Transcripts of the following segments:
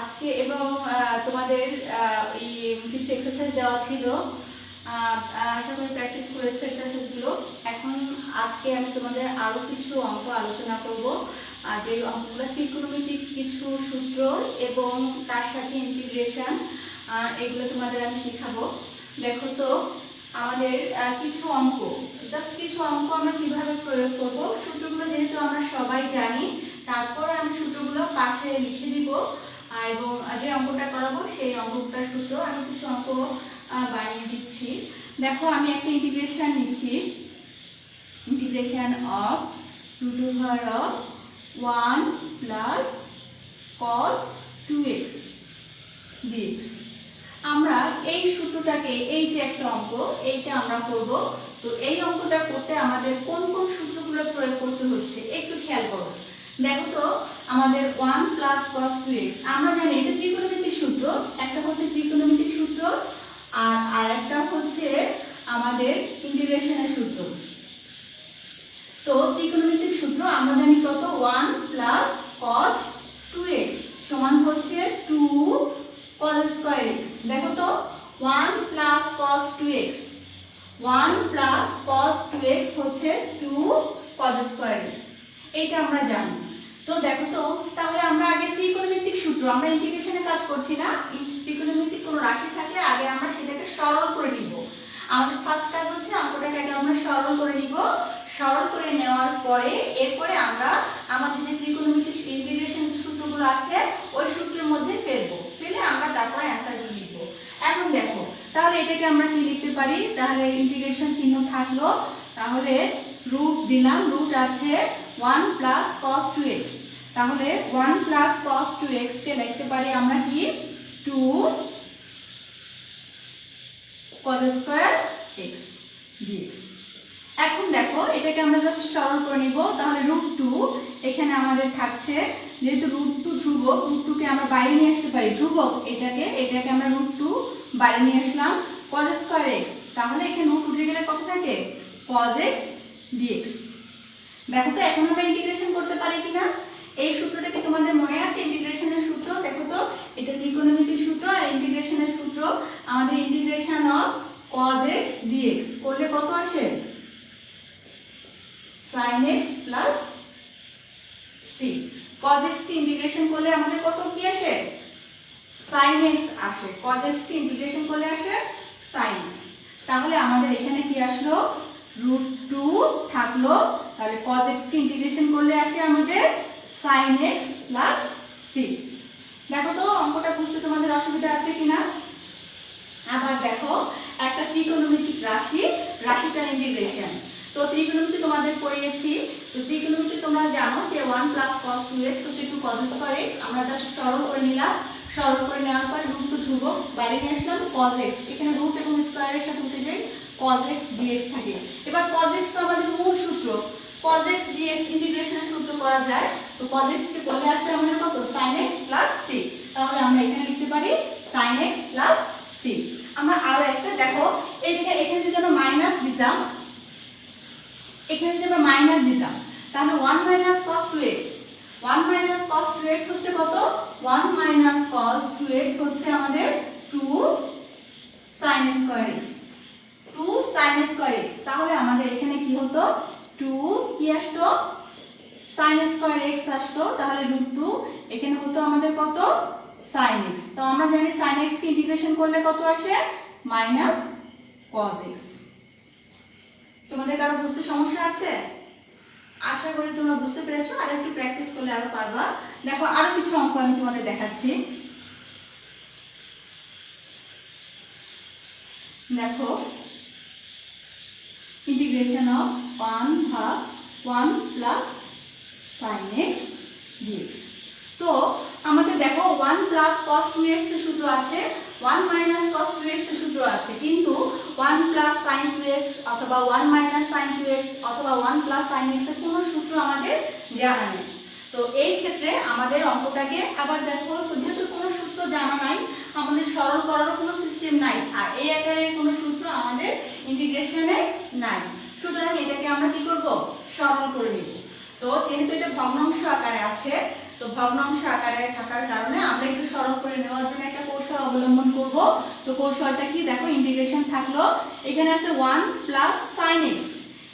আজকে এবং তোমাদের এই কিছু এক্সারসাইজ দেওয়া ছিল, আশা করি প্র্যাকটিস করেছো এক্সারসাইজগুলো। এখন আজকে আমি তোমাদের আরও কিছু অঙ্ক আলোচনা করব, যে অঙ্কগুলো ত্রিকোণমিতিক কিছু সূত্র এবং তার সাথে ইন্টিগ্রেশন, এগুলো তোমাদের আমি শেখাবো। দেখো তো আমাদের কিছু অঙ্ক, জাস্ট কিছু অঙ্ক আমরা কিভাবে প্রয়োগ করব, সূত্রগুলো যেহেতু আমরা সবাই জানি, তারপরে আমি সূত্রগুলো পাশে লিখে দিব এবং যে অঙ্কটা করাবো সেই অঙ্কটার সূত্র আমি কিছু অঙ্ক বানিয়ে দিচ্ছি। দেখো আমি একটা ইন্টিগ্রেশন নিচ্ছি, integration of √1 plus cos 2x dx। আমরা এই সূত্রটাকে, এই যে একটা অঙ্ক, এইটা আমরা করব। তো এই অঙ্কটা করতে আমাদের কোন কোন সূত্রগুলো প্রয়োগ করতে হচ্ছে একটু খেয়াল করো। দেখো তো আমাদের 1 প্লাস cos 2x, আমরা জানি এটা ত্রিকোণমিতিক সূত্র। একটা হচ্ছে ত্রিকোণমিতিক সূত্র আর আরেকটা হচ্ছে আমাদের ইন্টিগ্রেশনের সূত্র। তো ত্রিকোণমিতিক সূত্র আমরা জানি কত, 1 প্লাস cos 2x সমান হচ্ছে 2 cos স্কয়ার x। দেখো তো 1 plus cos 2x, 1 plus cos 2x হচ্ছে 2 cos স্কয়ার x, এইটা আমরা জানি। তো দেখো তো তাহলে আমরা আগে ত্রিকোণমিতিক সূত্র, আমরা ইন্টিগ্রেশনে কাজ করছি না, ত্রিকোণমিতিক কোনো রাশি থাকলে আগে আমরা সেটাকে সরল করে নিব। আমাদের ফার্স্ট কাজ হচ্ছে অঙ্কটাকে আগে আমরা সরল করে নিব। সরল করে নেওয়ার পরে এরপরে আমরা আমাদের যে ত্রিকোণমিতিক ইন্টিগ্রেশন সূত্রগুলো আছে ওই সূত্রের মধ্যে ফেলবো, ফেলে আমরা তারপরে অ্যান্সারগুলো লিখব। এখন দেখো তাহলে এটাকে আমরা কি লিখতে পারি, তাহলে ইন্টিগ্রেশন চিহ্ন থাকলো, তাহলে রুট দিলাম, রুট আছে 1 প্লাস cos 2x, তাহলে 1 প্লাস cos 2x কে লিখতে পারি আমরা কি 2 cos স্কয়ার x dx। এখন দেখো এটাকে আমরা জাস্ট সরল করে নিব, তাহলে √2 এখানে আমাদের থাকছে, যেহেতু √2 ধ্রুবক, √2 কে আমরা বাইরে নিয়ে আসতে পারি, ধ্রুবক এটাকে আমরা √2 বাইরে নিয়ে আসলাম, cos স্কয়ার x, তাহলে এখানে রুট উঠে গেলে কত থাকে, cos x dx। দেখো তো এখন আমরা ইন্টিগ্রেশন করতে পারি কিনা, এই সূত্রটা কি তোমাদের মনে আছে, ইন্টিগ্রেশনের সূত্র? দেখো তো এটা ত্রিকোণমিতিক সূত্র আর ইন্টিগ্রেশনের সূত্র, আমাদের integration of cos x dx করলে কত আসে, sin x plus c। cos x কে ইন্টিগ্রেশন করলে আমাদের কত কি আসে, sin x আসে। cos x কে ইন্টিগ্রেশন করলে আসে sin x। তাহলে আমাদের এখানে কি আসলো, √2 থাকলো, তাহলে cos x কে ইন্টিগ্রেশন করলে আসে আমাদের sin x প্লাস c। দেখো তো অঙ্কটা বুঝতে তোমাদের অসুবিধা আছে কিনা। আবার দেখো একটা ত্রিকোণমিতিক রাশি, রাশিটার ইন্টিগ্রেশন। তো ত্রিকোণমিতি তোমাদের পড়িয়েছি, তো ত্রিকোণমিতি তোমরা জানো যে 1 প্লাস cos 2x হচ্ছে 2 cos স্কয়ার x, আমরা জাস্ট সরল করে নিলাম। সরল করে নেওয়ার পর √2 ধ্রুবক বাইরে নিয়ে আসলাম, cos x, এখানে রুট এবং স্কয়ারের সাথে উঠে যায় cos x dx থাকে। এবার cos x তো আমাদের মূল সূত্র, cos x dx ইন্টিগ্রেশনের সূত্র করা যায়। তো cos x কে বলে আসে আমাদের কত, sin x প্লাস c, তাহলে আমরা এখানে লিখতে পারি sin x প্লাস c। আমরা আরো একটা দেখো, এখানে যদি আমরা মাইনাস দিতাম, এখানে যদি আমরা মাইনাস দিতাম, তাহলে 1 minus cos 2x, 1 minus cos 2x হচ্ছে কত, 1 মাইনাস cos 2x হচ্ছে আমাদের 2 sin square x, 2 sin square x। তাহলে আমাদের এখানে কি হতো, 2 কি আসতো, sin স্কয়ার x আসতো, তাহলে √2 এখানে হতো আমাদের কত, sin x। তো আমরা জানি sin x কে ইন্টিগ্রেশন করলে কত আসে, মাইনাস cos x। তোমাদের কারো বুঝতে সমস্যা আছে? আশা করি তোমরা বুঝতে পেরেছো, আর একটু প্র্যাকটিস করলে আরো পারবা। দেখো আরো কিছু অঙ্ক আমি তোমাদের দেখাচ্ছি। দেখো integration of 1 plus sin x dx। তো আমাদের দেখো 1 প্লাস cos 2x এর সূত্র আছে, 1 মাইনাস cos 2x এর সূত্র আছে, কিন্তু 1 প্লাস sin 2x অথবা 1 মাইনাস sin 2x অথবা 1 প্লাস sin x এর কোনো সূত্র আমাদের জানা নেই। তো এই ক্ষেত্রে আমাদের অঙ্কটাকে আবার দেখো, যেহেতু কোনো সূত্র জানা নাই, আমাদের সরল করারও কোনো সিস্টেম নাই, আর এই আকারের কোনো সূত্র আমাদের ইন্টিগ্রেশনে নাই, সুতরাং এটাকে আমরা কি করব, সরল করে নিব। তো যেহেতু এটা ভগ্নাংশ আকারে আছে, তো ভগ্নাংশ আকারে থাকার কারণে আমরা একটু সরল করে নেওয়ার জন্য একটা কৌশল অবলম্বন করব। তো কৌশলটা কি, দেখো ইন্টিগ্রেশন থাকলো, এখানে আছে 1 প্লাস sin x,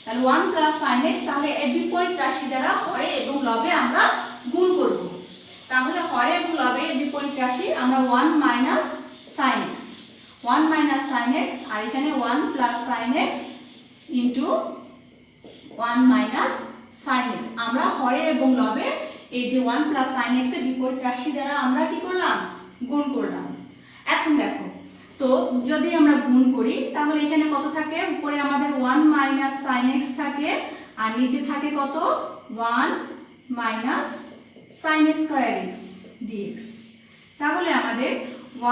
তাহলে 1 প্লাস sin x, তাহলে এর বিপরীত রাশি দ্বারা হরে এবং লবে আমরা গুণ করব। তাহলে হরে এবং লবে এর বিপরীত রাশি আমরা 1 minus sin x, 1 minus sin x, আর এখানে 1 plus sin x into 1 minus sin x, আমরা হরে এবং লবে এই যে 1 প্লাস sin x এর বিপরীত রাশি দ্বারা আমরা কি করলাম, গুণ করলাম। এখন দেখো, তো যদি আমরা গুণ করি তাহলে এখানে কত থাকে, উপরে আমাদের 1 মাইনাস sin x থাকে আর নিচে থাকে কত, 1 minus sin square x dx। তাহলে আমাদের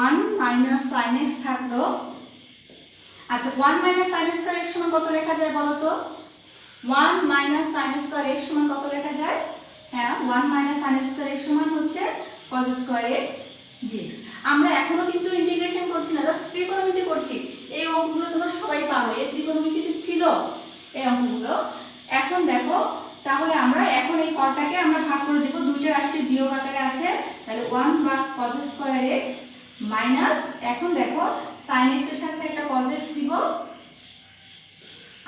1 মাইনাস sin x থাকলো। আচ্ছা, 1 মাইনাস sin স্কয়ার x সমান কত লেখা যায় বলো তো? 1 মাইনাস sin স্কয়ার x সমান কত লেখা যায়? হ্যাঁ, 1 মাইনাস sin স্কয়ার x সমান হচ্ছে cos স্কয়ার x dx। আমরা এখনো কিন্তু ইন্টিগ্রেশন করছি না, জাস্ট ত্রিকোণমিতি করছি। এই অঙ্কগুলো তোমরা সবাই পারো, এই ত্রিকোণমিতিতে ছিল এই অঙ্কগুলো। এখন দেখো, তাহলে আমরা এখন এই হরটাকে আমরা ভাগ করে দেব, দুইটা রাশির বিয়োগ আকারে আছে, তাহলে 1 ভাগ cos স্কয়ার x মাইনাস, এখন দেখো sin x এর সাথে একটা cos x দিব,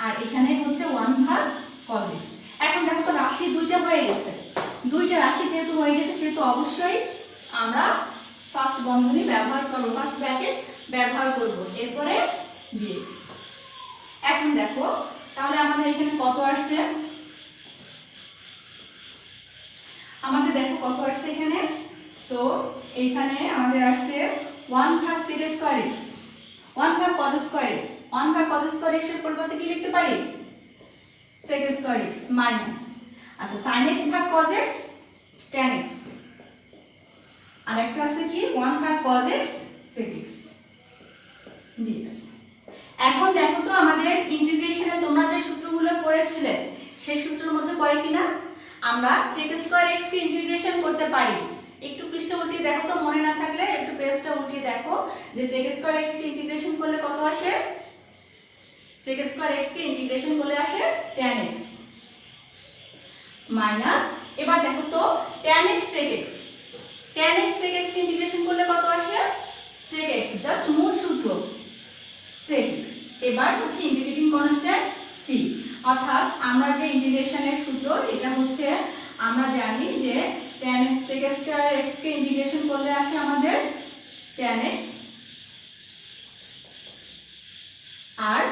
আর এখানে হচ্ছে 1 ভাগ cos x। এখন দেখো তো রাশি দুইটা হয়ে গেছে, দুইটা রাশি যেহেতু হয়ে গেছে সেহেতু অবশ্যই আমরা ফার্স্ট বন্ধনী ব্যবহার করব, ফার্স্ট ব্র্যাকেট ব্যবহার করব, এরপরে dx। এখন দেখো তাহলে আমাদের এখানে কত আসছে, আমাদের দেখো কত আসছে এখানে, তো এইখানে আমাদের আসছে 1 ভাগ sec স্কয়ার x, 1 ভাগ cos স্কয়ার x, 1 ভাগ cos স্কয়ার x এর পরিবর্তে কি লিখতে পারি, sec স্কয়ার x মাইনাস, আচ্ছা sin x ভাগ cos x tan x, আর একটা আছে কি 1 ভাগ cos x sec x dx। এখন দেখো তো আমাদের ইন্টিগ্রেশনে তোমরা যে সূত্রগুলো পড়েছিলে সেই সূত্রের মধ্যে পড়ে কিনা, আমরা sec স্কয়ার x কে ইন্টিগ্রেশন করতে পারি। একটু পৃষ্ঠা উল্টিয়ে দেখো তো, মনে না থাকলে একটু পেজটা উল্টিয়ে দেখো যে sec স্কয়ার x কে ইন্টিগ্রেশন করলে কত আসে, sec স্কয়ার x কে ইন্টিগ্রেশন করলে আসে tan x মাইনাস, এবার দেখো তো tan x sec x, tan x sec x কে ইন্টিগ্রেশন করলে কত আসে, sec x, জাস্ট মূল সূত্র sec x, এবার হচ্ছে ইন্টিগ্রেটিং কনস্ট্যান্ট c, অর্থাৎ আমরা যে ইন্টিগ্রেশনের সূত্র এটা হচ্ছে আমরা জানি যে tan x sec square x কে ইন্টিগ্রেশন করলে আসে আমাদের tan x, আর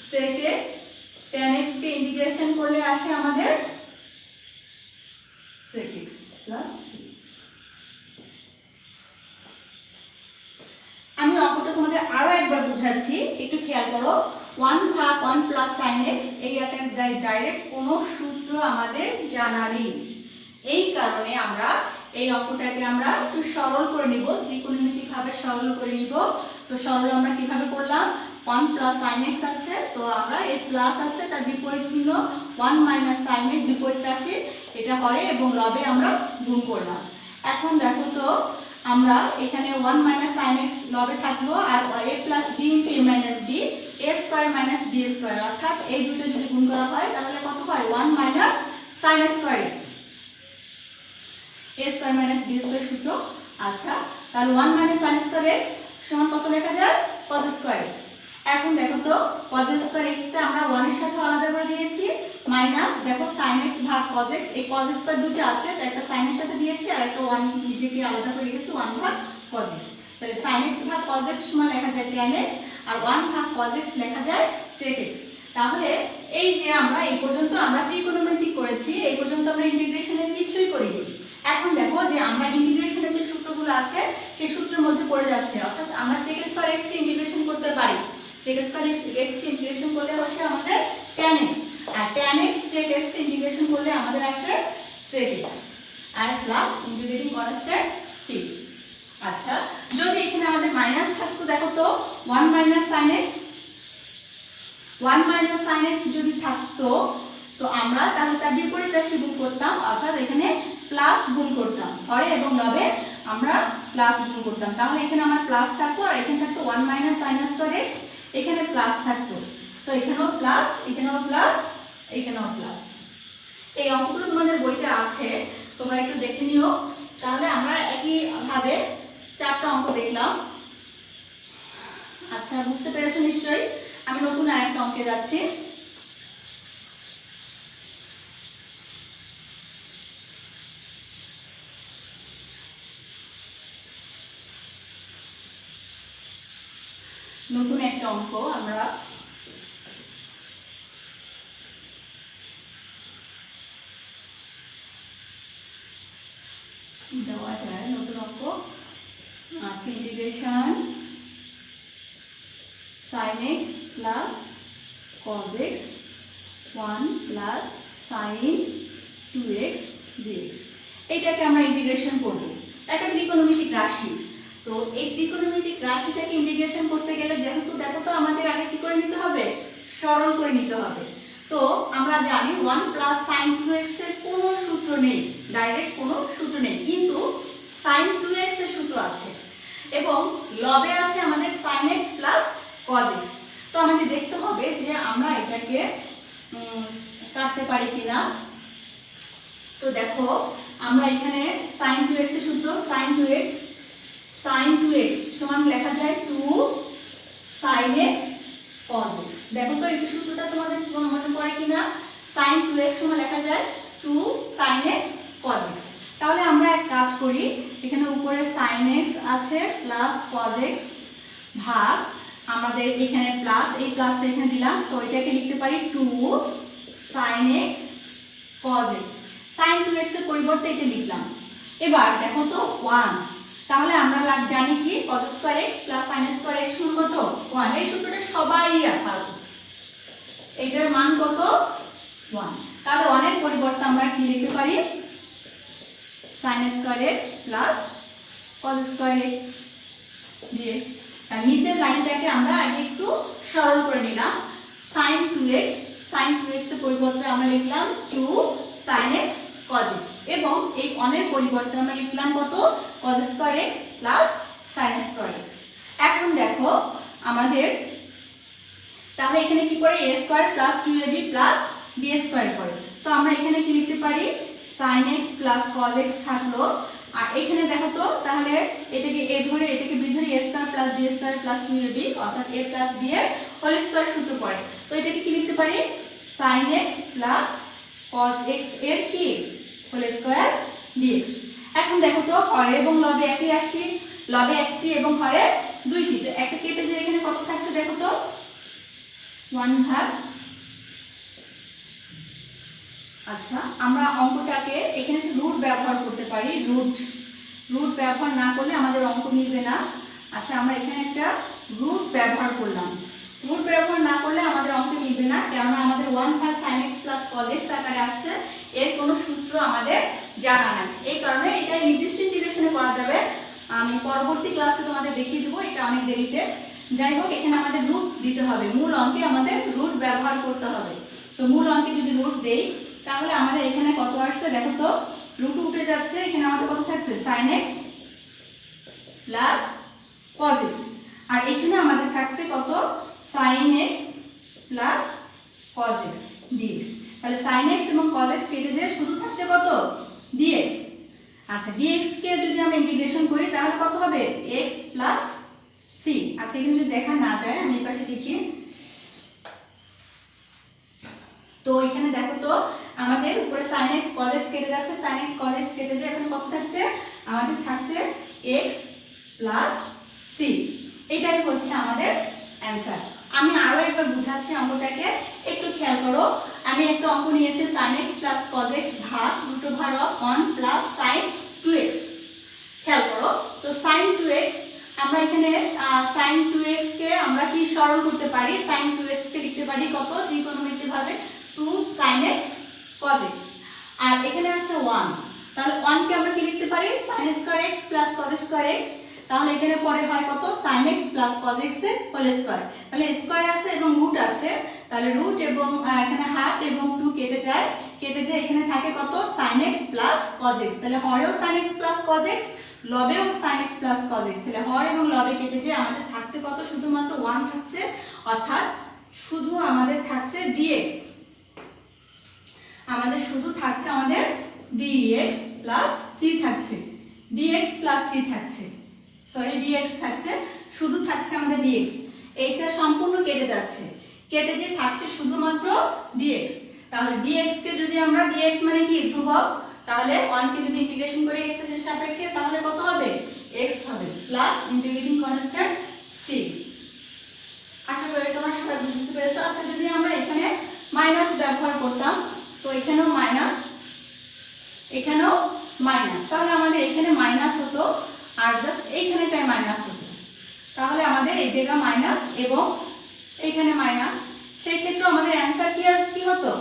sec x tan x কে ইন্টিগ্রেশন করলে আসে আমাদের sec x প্লাস c। আমি অঙ্কটা তোমাদের আরো একবার বুঝাচ্ছি, একটু খেয়াল করো। 1 ভাগ 1 প্লাস sin x, এই আকারে ডাইরেক্ট কোনো সূত্র আমাদের জানা নেই, এই কারণে আমরা এই অঙ্কটাকে আমরা একটু সরল করে নিব, ত্রিকোণমিতিক ভাবে সরল করে নিব। তো সরল আমরা কিভাবে করলাম, 1 প্লাস sin x আছে, তো আমরা এর প্লাস আছে তার বিপরীত চিহ্ন 1 মাইনাস sin x বিপরীত রাশি, এটা হরে এবং লবে আমরা গুণ করলাম। এখন দেখো তো আমরা এখানে 1 মাইনাস sin x লবে থাকলো, আর a plus b into a minus b, a square minus b square, অর্থাৎ এই দুটো যদি গুণ করা হয় তাহলে কত হয়, 1 minus sin square x, a square minus b square সূত্র। আচ্ছা, তাহলে 1 মাইনাস sin স্কয়ার x সমান কত লেখা যায়, cos স্কয়ার x। এখন দেখো তো cos স্কয়ার x টা আমরা 1 এর সাথে আলাদা করে দিয়েছি, মাইনাস দেখো sin x ভাগ cos x, এই cos স্কয়ার দুটো আছে তো একটা sin এর সাথে দিয়েছি আর একটা 1 নিজেকে আলাদা করে রেখেছি, 1 ভাগ cos x, তাহলে sin x ভাগ cos x সমান লেখা যায় tan x, আর 1 ভাগ cos x লেখা যায় sec x। তাহলে এই যে আমরা এই পর্যন্ত আমরা ত্রিকোণমিতিক করেছি, এই পর্যন্ত আমরা ইন্টিগ্রেশনের কিছুই করিনি। এখন দেখো যে আমরা ইন্টিগ্রেশনের যে সূত্রগুলো আছে সেই সূত্রের মধ্যে পড়ে যাচ্ছে, অর্থাৎ আমরা sec স্কয়ার x কে ইন্টিগ্রেশন করতে পারি, sec স্কয়ার x কে ইন্টিগ্রেশন করলে আসে আমাদের tan x, আর tan x sec x কে ইন্টিগ্রেশন করলে আমাদের আসে sec x, আর প্লাস ইন্টিগ্রেটিং কনস্ট্যান্ট c। আচ্ছা, যদি এখানে আমাদের মাইনাস থাকতো, দেখো তো 1 minus sin x, 1 minus sin x যদি থাকতো তো আমরা তাহলে তার বিপরীত রাশি গুণ করতাম, অর্থাৎ এখানে প্লাস গুণ করতাম, হরে এবং লবে আমরা প্লাস গুণ করতাম, তাহলে এখানে আমার প্লাস থাকতো আর এখানে থাকতো 1 মাইনাস sin স্কয়ার x, এখানে প্লাস থাকতো, তো এখানেও প্লাস, এখানেও প্লাস, এখানেও প্লাস। এই অঙ্কগুলো তোমাদের বইতে আছে, তোমরা একটু দেখে নিও। তাহলে আমরা একইভাবে 4টা অঙ্ক দেখলাম। আচ্ছা, বুঝতে পেরেছো নিশ্চয়ই। আমি নতুন আরেকটা অঙ্কে যাচ্ছি। নতুন একটা অঙ্ক আমরা দেওয়া যায়। নতুন অঙ্ক আছে, integration sin x plus cos x 1 plus sin 2x dx। এইটাকে আমরা ইন্টিগ্রেশন করব। একটা ত্রিকোণমিতিক রাশি। তো এই ত্রিকোণমিতিক রাশিটাকে ইন্টিগ্রেশন করতে গেলে যেহেতু দেখো তো আমাদের আগে কি করে নিতে হবে, সরল করে নিতে হবে। তো আমরা জানি 1 প্লাস sin 2x এর কোনো সূত্র নেই, ডাইরেক্ট কোনো সূত্র নেই, কিন্তু sin 2x এর সূত্র আছে এবং লবে আছে আমাদের sin x plus cos x। তো আমাদের দেখতে হবে যে আমরা এটাকে কাটতে পারি কিনা। তো দেখো আমরা এখানে sin 2x এর সূত্র sin 2x সমান লেখা যায় 2 sin x cos x। দেখো তো এই সূত্রটা তোমাদের মনে পড়ে কিনা। sin 2x সমান লেখা যায় 2 sin x cos x। তাহলে আমরা এক কাজ করি, এখানে উপরে sin x আছে প্লাস cos x ভাগ আমাদের এখানে প্লাস, এই প্লাসটা এখানে দিলাম, তো এটাকে লিখতে পারি 2 sin x cos x। sin 2x এর পরিবর্তে এটা লিখলাম। এবার দেখো তো 1, তাহলে আমরা জানি কি cos square x plus sin square x সমান কত 1। এই সূত্রটা সবাই পারো, এটার মান কত 1। তাহলে 1 এর পরিবর্তে আমরা কি লিখতে পারি sin square x plus cos square x dx। আর নিচের লাইনটাকে আমরা আগে একটু সরল করে নিলাম। sin 2x এর পরিবর্তে আমরা লিখলাম 2 sin x cos x এবং এই 1 এর পরিবর্তে আমরা লিখলাম কত cos square x plus sin square x। এখন দেখো আমাদের তাহলে এখানে কি পড়ে a square plus 2ab plus b square পড়ে। তো আমরা এখানে কি লিখতে পারি sin x plus cos x থাকলো। আর এখানে দেখো তো তাহলে এটাকে a ধরে এটাকে b ধরে a square plus b square plus 2ab অর্থাৎ a প্লাস b এর হোল স্কয়ার সূত্র পড়ে। তো এটাকে কি লিখতে পারি sin x plus cos x এর কি হোল স্কয়ার dx। এখন দেখো তো হরে এবং লবে একই রাশি, লবে একটি এবং হরে দুইটি, তো একটা কেটে যে এখানে কত থাকছে দেখো তো 1 ভাগ। আচ্ছা, আমরা অঙ্কটাকে এখানে রুট ব্যবহার করতে পারি। রুট ব্যবহার না করলে আমাদের অঙ্ক মিলবে না। আচ্ছা, আমরা এখানে একটা রুট ব্যবহার করলাম। রুট ব্যবহার না করলে আমাদের অঙ্ক মিলবে না, কারণ আমাদের 1 ভাগ sin x plus cos x আকারে আসছে, এর কোনো সূত্র আমাদের জানা নাই। এই কারণে এটা নির্দিষ্ট ইন্টিগ্রেশনে করা যাবে। আমি পরবর্তী ক্লাসে তোমাদের দেখিয়ে দেবো, এটা অনেক দেরিতে। যাই হোক, এখানে আমাদের রুট দিতে হবে, মূল অঙ্কে আমাদের রুট ব্যবহার করতে হবে। তো মূল অঙ্কে যদি রুট দেই তাহলে আমাদের এখানে কত আসছে দেখো তো, রুট উঠে যাচ্ছে, এখানে আমাদের কত থাকছে sin x plus cos x। আর এখানে আমাদের থাকছে কত sin x plus cos x dx। তাহলে sin x এবং cos x কেটে যায়, শুধু থাকছে কত dx। আচ্ছা, dx কে যদি আমরা ইন্টিগ্রেশন করি তাহলে কত হবে x প্লাস c। আচ্ছা, এখানে যদি দেখা না যায় আমি এই পাশে দেখি। তো এখানে দেখো তো আমাদের উপরে sin x cos x কেটে যাচ্ছে, sin x cos x কেটে যায়, এখানে কত থাকছে আমাদের থাকছে x প্লাস c। এটাই হচ্ছে আমাদের অ্যানসার। আমি আরো একবার বুঝাচ্ছি অঙ্কটাকে, একটু খেয়াল করো। আমি একটা অঙ্ক নিয়েছি sin x plus cos x ভাগ √1 প্লাস sin 2x। খেয়াল করো, তো sin 2x আমরা এখানে sin 2x কে আমরা কি সরল করতে পারি, sin 2x কে লিখতে পারি কত ত্রিকোণমিতিকভাবে 2 sin x cos x। আর এখানে আছে 1, তাহলে 1 কে আমরা কি লিখতে পারি sin square x plus cos square x। তাহলে এখানে পরে হয় কত sin x plus cos x এর হোল স্কয়ার। তাহলে স্কয়ার আছে এবং রুট আছে, তাহলে রুট এবং এখানে হাফ এবং 2 কেটে যায়, এখানে থাকে কত sin x plus cos x। তাহলে হরেও sin x plus cos x, লবেও sin x plus cos x। তাহলে হর এবং লবে কেটে যায়, আমাদের থাকছে কত শুধুমাত্র 1 থাকছে, অর্থাৎ শুধু আমাদের থাকছে dx। আমাদের শুধু থাকছে আমাদের dx প্লাস c থাকছে। dx প্লাস c থাকছে, সরি dx থাকছে, শুধু থাকছে আমাদের dx, এইটা সম্পূর্ণ কেটে যাচ্ছে, কেটে যে থাকছে শুধুমাত্র dx। তাহলে dx কে যদি আমরা, dx মানে কি ধ্রুবক, তাহলে 1 কে যদি ইন্টিগ্রেশন করি x এর সাপেক্ষে তাহলে কত হবে, x হবে প্লাস ইন্টিগ্রেটিং কনস্ট্যান্ট c। আশা করি তোমরা সবাই বুঝতে পেরেছো। আচ্ছা যদি আমরা এখানে মাইনাস ব্যবহার করতাম, তো এখানেও মাইনাস, এখানেও মাইনাস, তাহলে আমাদের এখানে মাইনাস হতো আর জাস্ট এইখানেটাই মাইনাস হতো, তাহলে আমাদের এই জায়গা মাইনাস এবং এইখানে মাইনাস, সেই ক্ষেত্রে আমাদের অ্যান্সার কি হতো,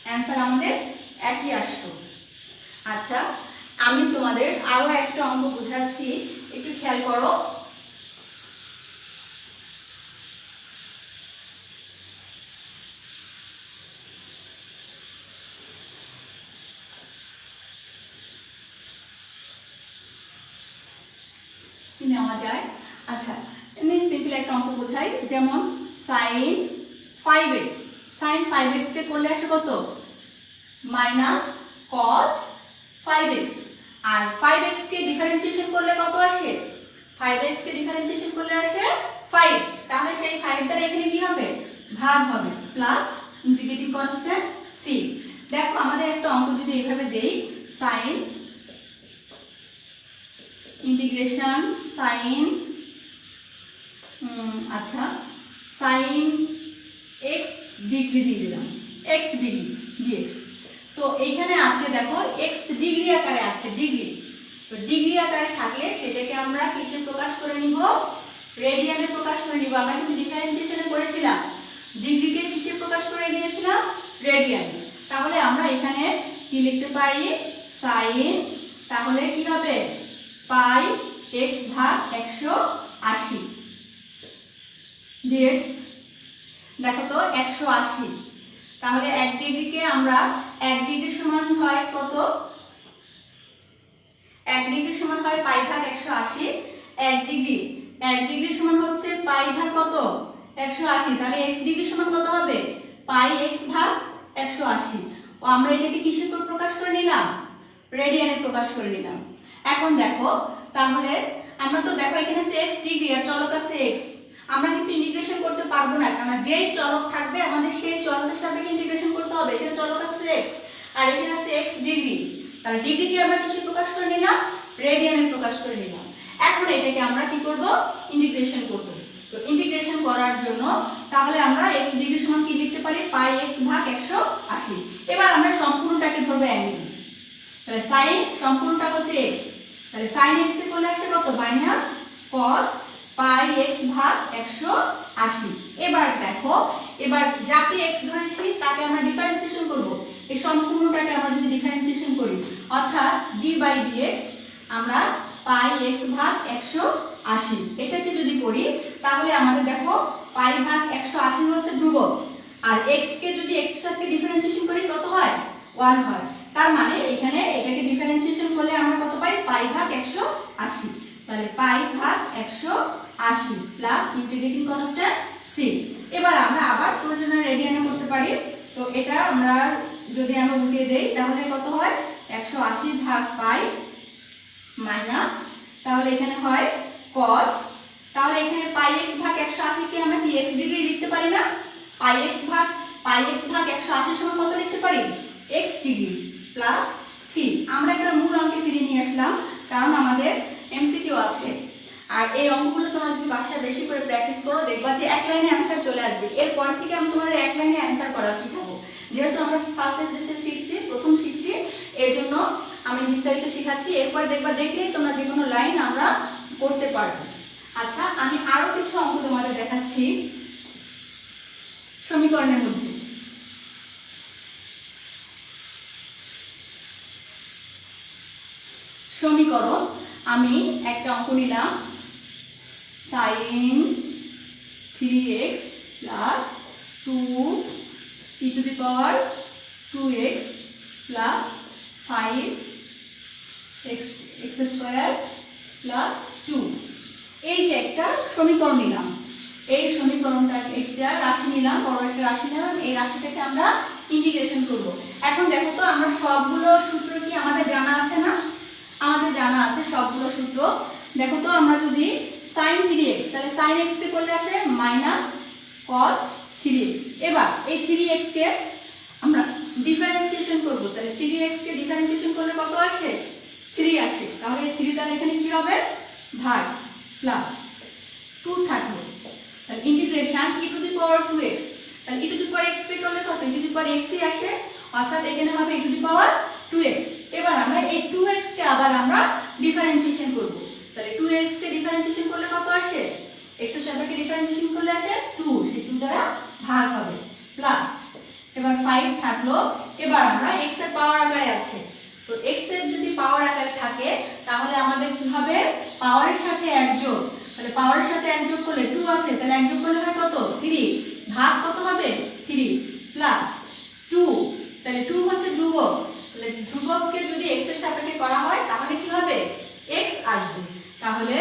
অ্যান্সার আমাদের একই আসতো। আচ্ছা আমি তোমাদের আরো একটা অঙ্ক বোঝাচ্ছি, একটু খেয়াল করো। কি নেওয়া যায়, আচ্ছা এমনি সিম্পল একটা অঙ্ক বোঝাই, যেমন sin 5x, sin 5x কে করলে আসে কত, মাইনাস cos 5x, আর 5x কে ডিফারেন্সিয়েশন করলে কত আসে, 5x কে ডিফারেন্সিয়েশন করলে আসে 5, তাহলে সেই 5 দ্বারা এখানে কি হবে, ভাগ হবে, প্লাস ইন্টিগ্রেটিং কনস্ট্যান্ট c। দেখো আমাদের একটা অঙ্ক যদি এইভাবে দেই, sin ইন্টিগ্রেশন sin, আচ্ছা sin x ডিগ্রি দিয়ে দিলাম, x ডিগ্রি dx, তো এইখানে আছে দেখো x ডিগ্রি আকারে আছে, ডিগ্রি, তো ডিগ্রি আকারে থাকলে সেটাকে আমরা কিসে প্রকাশ করে নিব, রেডিয়ানে প্রকাশ করে নিব। আমরা কিন্তু ডিফারেন্সিয়েশনে করেছিলাম ডিগ্রিকে কিসে প্রকাশ করে নিয়েছিলাম, রেডিয়ানে, তাহলে আমরা এখানে কি লিখতে পারি, sin, তাহলে কি হবে পাই x ভাগ 180 dx, দেখো তো 180, তাহলে 1 ডিগ্রিকে আমরা 1 ডিগ্রি সমান হয় কত, 1 ডিগ্রি সমান হয় পাই ভাগ 180, 1 ডিগ্রি সমান হচ্ছে পাই ভাগ কত 180, তাহলে x ডিগ্রি সমান কত হবে, পাই x ভাগ 180, ও আমরা এটাকে কিসে প্রকাশ করে নিলাম, রেডিয়ানে প্রকাশ করে নিলাম। এখন দেখো তাহলে আমরা তো দেখো এখানে আছে x ডিগ্রি আর চলক আছে x, আমরা কিন্তু ইন্টিগ্রেশন করতে পারবো না, কারণ যেই চলক থাকবে আমাদের সেই চলকের সাপেক্ষে ইন্টিগ্রেশন করতে হবে। এখানে চলক আছে x আর এখানে আছে x ডিগ্রি, তাহলে ডিগ্রিকে আমরা কিসে প্রকাশ করে নিলাম, রেডিয়ানে প্রকাশ করে নিলাম। এখন এটাকে আমরা কি করব, ইন্টিগ্রেশন করব। তো ইন্টিগ্রেশন করার জন্য তাহলে আমরা x ডিগ্রি সমান কি লিখতে পারি, পাই x ভাগ 180। এবার আমরা সম্পূর্ণটাকে ধরব অ্যাঙ্গেল, তাহলে sin সম্পূর্ণটা হচ্ছে x, তাহলে sin x কে করলে আসে কত, মাইনাস cos পাই x ভাগ 180। এবার দেখো, এবার যাকে x ধরেছি তাকে আমরা ডিফারেন্সিয়েশন করব, এই সম্পূর্ণটাকে আমরা যদি ডিফারেন্সিয়েশন করি অর্থাৎ d বাই dx আমরা পাই x ভাগ 180 এটাকে যদি করি তাহলে আমাদের দেখো পাই ভাগ 180 হচ্ছে ধ্রুবক, আর x কে যদি x এর সাথে ডিফারেন্সিয়েশন করি কত হয়, 1 হয়, তার মানে এখানে এটাকে ডিফারেন্সিয়েশন করলে আমরা কত পাই, পাই ভাগ 180, তাহলে পাই ভাগ 180 প্লাস ইন্টিগ্রেটিং কনস্ট্যান্ট c। এবার আমরা আবার প্রয়োজনে রেডিয়ানে করতে পারি, তো এটা আমরা যদি আমরা উল্টে দেই তাহলে কত হয়, 180 ভাগ পাই মাইনাস, তাহলে এখানে হয় cos, তাহলে এখানে পাই x ভাগ 180 কে আমরা কি x ডিগ্রি লিখতে পারি না, পাই x ভাগ 180 সমান কত লিখতে পারি, x ডিগ্রি প্লাস c। আমরা একটা মূল অঙ্কে ফিরে নিয়ে আসলাম, কারণ আমাদের এমসিকিউ আছে, আর এই অঙ্কগুলো তোমরা যদি বাসায় বেশি করে প্র্যাকটিস করো দেখবা যে এক লাইনে অ্যান্সার চলে আসবে। এরপর থেকে আমি তোমাদের এক লাইনে অ্যান্সার করা শেখাবো, যেহেতু আমরা ফার্স্ট স্টেজে শিখছি, প্রথম শিখছি, এর জন্য আমি বিস্তারিত শেখাচ্ছি। এরপরে দেখবা দেখলেই তোমরা যে কোনো লাইন আমরা করতে পারবো। আচ্ছা আমি আরো কিছু অঙ্ক তোমাদের দেখাচ্ছি সমীকরণের মধ্যে। সমীকরণ আমি একটা অঙ্ক নিলাম, sin 3x plus 2 e to the power 2x plus 5x square plus 2, এই যে একটা সমীকরণ নিলাম, এই সমীকরণটা একটা রাশি নিলাম, বড় একটা রাশি নিলাম, এই রাশিটাকে আমরা ইন্টিগ্রেশন করব। এখন দেখো তো আমরা সবগুলো সূত্র কি আমাদের জানা আছে না, আমাদের জানা আছে সবগুলো সূত্র। দেখো তো আমরা যদি sin 3x, তাহলে sin x কে করলে আসে মাইনাস cos 3x। এবার এই 3x কে আমরা ডিফারেন্সিয়েশন করব, তাহলে 3x কে ডিফারেন্সিয়েশন করলে কত আসে? 3 আসে। তাহলে এই 3 দ্বারা এখানে কি হবে? ভাগ, প্লাস 2 থাকবে। তাহলে integration e to the power 2x, তাহলে e to the power x কে করলে কত? e to the power x ই আসে, অর্থাৎ এখানে হবে e to the power 2x। এবার আমরা এই 2x কে আবার আমরা ডিফারেন্সিয়েশন করব, তাহলে 2x কে ডিফারেন্সিয়েশন করলে কত আসে? x এর সাপেক্ষে ডিফারেন্সিয়েশন করলে আসে 2, সেই 2 দ্বারা ভাগ হবে, প্লাস এবার 5 থাকলো। এবার আমরা x এর পাওয়ার আকারে আছে, তো x এর যদি পাওয়ার আকারে থাকে তাহলে আমাদের কি হবে? পাওয়ারের সাথে 1 যোগ, তাহলে পাওয়ারের সাথে 1 যোগ করলে 2 আছে, তাহলে 1 যোগ করলে হয় কত? 3, ভাগ কত হবে? 3 প্লাস 2, তাহলে 2 হচ্ছে ধ্রুবক, তাহলে ধ্রুবককে যদি x এর সাপেক্ষে করা হয় তাহলে কি হবে? x আসবে, তাহলে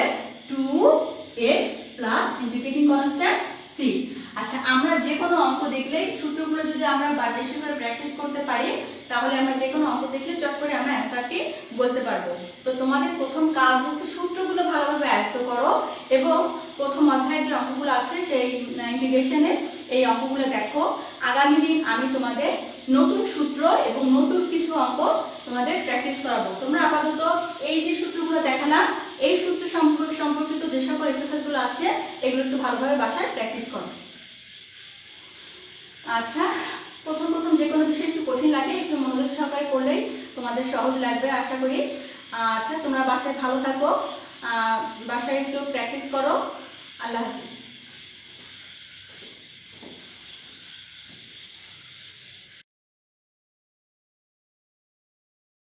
2x plus integrating constant c। আচ্ছা, আমরা যে কোনো অঙ্ক দেখলেই সূত্রগুলো যদি আমরা বেশি করে প্র্যাকটিস করতে পারি তাহলে আমরা যে কোনো অঙ্ক দেখলে চট করে আমরা অ্যানসারটি বলতে পারবো। তো তোমাদের প্রথম কাজ হচ্ছে সূত্রগুলো ভালোভাবে আয়ত্ত করো এবং প্রথম অধ্যায়ে যে অঙ্কগুলো আছে সেই ইন্টিগ্রেশনের এই অঙ্কগুলো দেখো। আগামী দিন আমি তোমাদের নতুন সূত্র এবং নতুন কিছু অঙ্ক তোমাদের প্র্যাকটিস করাবো। তোমরা আপাতত এই যে সূত্রগুলো দেখালাম এই সূত্র সম্পর্কিত যে সকল এক্সারসাইজগুলো আছে এগুলো একটু ভালোভাবে বাসায় প্র্যাকটিস করো। আচ্ছা, প্রথম যে কোনো বিষয় একটু কঠিন লাগে, একটু মনোযোগ সহকারে করলেই তোমাদের সহজ লাগবে আশা করি। আচ্ছা, তোমরা বাসায় ভালো থাকো, বাসায় একটু প্র্যাকটিস করো। আল্লাহ হাফিজ।